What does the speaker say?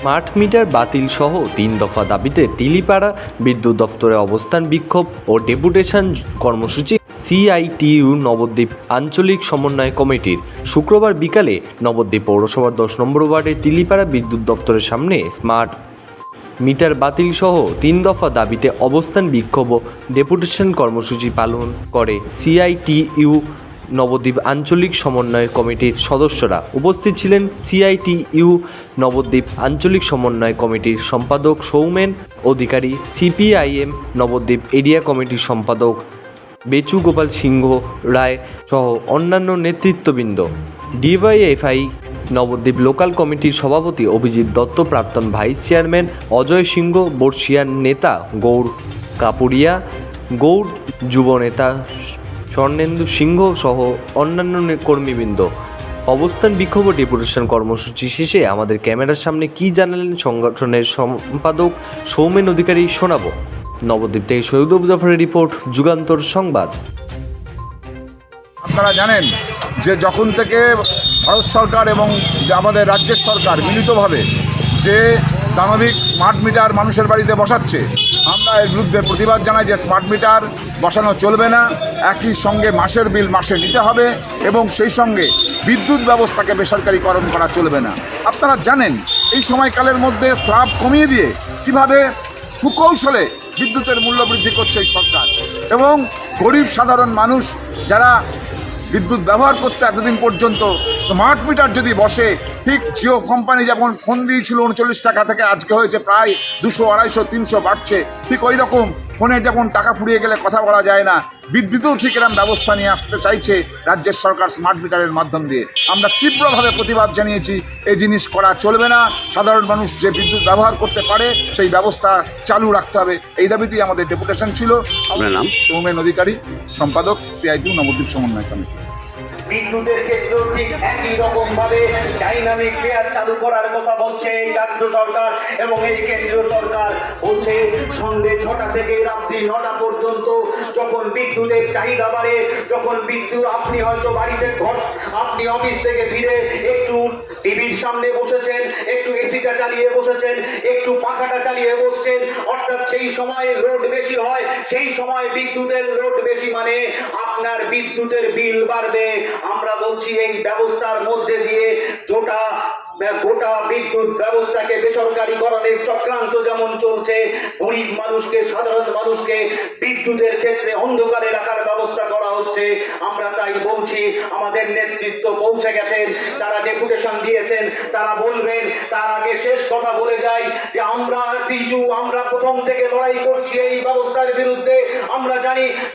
Smart meter বাতিল সহ 3 দফা দাবিতে তিলিপাড়া বিদ্যুৎ দফতরে অবস্থান বিক্ষোভ ও ডেপুটেশন কর্মসূচি সিআইটিইউ নবদ্বীপ আঞ্চলিক সমন্বয় কমিটির শুক্রবার বিকালে নবদ্বীপ পৌরসভার 10 নম্বর ওয়ার্ডের তিলিপাড়া বিদ্যুৎ দফতরের সামনে স্মার্ট মিটার বাতিল সহ 3 দফা দাবিতে অবস্থান বিক্ষোভ ও ডেপুটেশন কর্মসূচি পালন করে সিআইটিইউ নবদ্বীপ আঞ্চলিক সমন্বয় কমিটির সদস্যরা। উপস্থিত ছিলেন সিআইটিইউ নবদ্বীপ আঞ্চলিক সমন্বয় কমিটির সম্পাদক সৌমেন অধিকারী, সিপিআইএম নবদ্বীপ এরিয়া কমিটির সম্পাদক বেচু গোপাল সিংহ রায় সহ অন্যান্য নেতৃত্ববৃন্দ। ডিওয়াইএফআই নবদ্বীপ লোকাল কমিটির সভাপতি অভিজিৎ দত্ত, প্রাক্তন ভাইস চেয়ারম্যান অজয় সিংহ, বর্ষিয়ান নেতা গৌর কাপুরিয়া, গৌর যুব নেতা স্বর্ণেন্দু সিংহ সহ অন্যান্য কর্মীবৃন্দ। অবস্থান বিক্ষোভ ও ডেপুটেশন কর্মসূচি শেষে আমাদের ক্যামেরার সামনে কি জানালেন সংগঠনের সম্পাদক সৌমেন অধিকারী শোনাব। নবদ্বীপ থেকে সৈয়দ জাফরের রিপোর্ট, যুগান্তর সংবাদ। আপনারা জানেন যে যখন থেকে ভারত সরকার এবং আমাদের রাজ্যের সরকার মিলিতভাবে যে দানবিক স্মার্ট মিটার মানুষের বাড়িতে বসাচ্ছে, আমরা এর বিরুদ্ধে প্রতিবাদ জানাই যে স্মার্ট মিটার বসানো চলবে না। একই সঙ্গে মাসের বিল মাসে দিতে হবে এবং সেই সঙ্গে বিদ্যুৎ ব্যবস্থাকে বেসরকারিকরণ করা চলবে না। আপনারা জানেন এই সময়কালের মধ্যে স্ল্যাব কমিয়ে দিয়ে কিভাবে সুকৌশলে বিদ্যুতের মূল্য বৃদ্ধি করছে এই সরকার, এবং গরিব সাধারণ মানুষ যারা বিদ্যুৎ ব্যবহার করতে এতদিন পর্যন্ত স্মার্ট মিটার যদি বসে, ঠিক জিও কোম্পানি যেমন ফোন দিয়েছিল 39 টাকা থেকে আজকে হয়েছে প্রায় 200, 250, 300 বাড়ছে, ঠিক ওই রকম ফোনে যখন টাকা ফুরিয়ে গেলে কথা বলা যায় না, বিদ্যুতেও ঠিক এরকম ব্যবস্থা নিয়ে আসতে চাইছে রাজ্যের সরকার স্মার্ট মিটারের মাধ্যম দিয়ে। আমরা তীব্রভাবে প্রতিবাদ জানিয়েছি, এই জিনিস করা চলবে না। সাধারণ মানুষ যে বিদ্যুৎ ব্যবহার করতে পারে সেই ব্যবস্থা চালু রাখতে হবে, এই দাবিতেই আমাদের ডেপুটেশন ছিল। আপনার নাম? সৌমেন অধিকারী, সম্পাদক সিআইটিইউ নবদ্বীপ সমন্বয় কমিটি। বিদ্যুতের ক্ষেত্রেও ঠিক একই রকম ভাবে ডাইনামিক ফেয়ার চালু করার কথা বলছে এই রাজ্য সরকার এবং এই কেন্দ্রীয় সরকার। বলছে সন্ধ্যে 6টা থেকে রাত্রি 9টা পর্যন্ত যখন বিদ্যুতের চাহিদা বাড়ে, যখন বিদ্যুৎ আপনি হয়তো বাড়িতে আপনি অফিস থেকে ফিরে একটু টিভির সামনে বসেছেন, একটু এসিটা চালিয়ে বসেছেন, একটু পাখাটা চালিয়ে বসছেন, অর্থাৎ সেই সময় লোড বেশি হয়, সেই সময় বিদ্যুতের লোড বেশি মানে আপনার বিদ্যুতের বিল বাড়বে। আমরা বলছি এই ব্যবস্থার মধ্যে দিয়ে গোটা বিদ্যুৎ ব্যবস্থাকে বেসরকারিকরণের চক্রান্ত যেমন চলছে, গরিব মানুষকে, সাধারণ মানুষকে বিদ্যুতের ক্ষেত্রে অন্ধকারে রাখার ব্যবস্থা করা হচ্ছে। আমরা তাই বলছি, আমাদের নেতৃত্ব পৌঁছে গেছেন, তারা ডেপুটেশন দিয়েছেন, তারা বলবেন। তার আগে শেষ কথা বলে যাই যে আমরা প্রথম থেকে লড়াই করছি এই ব্যবস্থার বিরুদ্ধে। আমরা জানি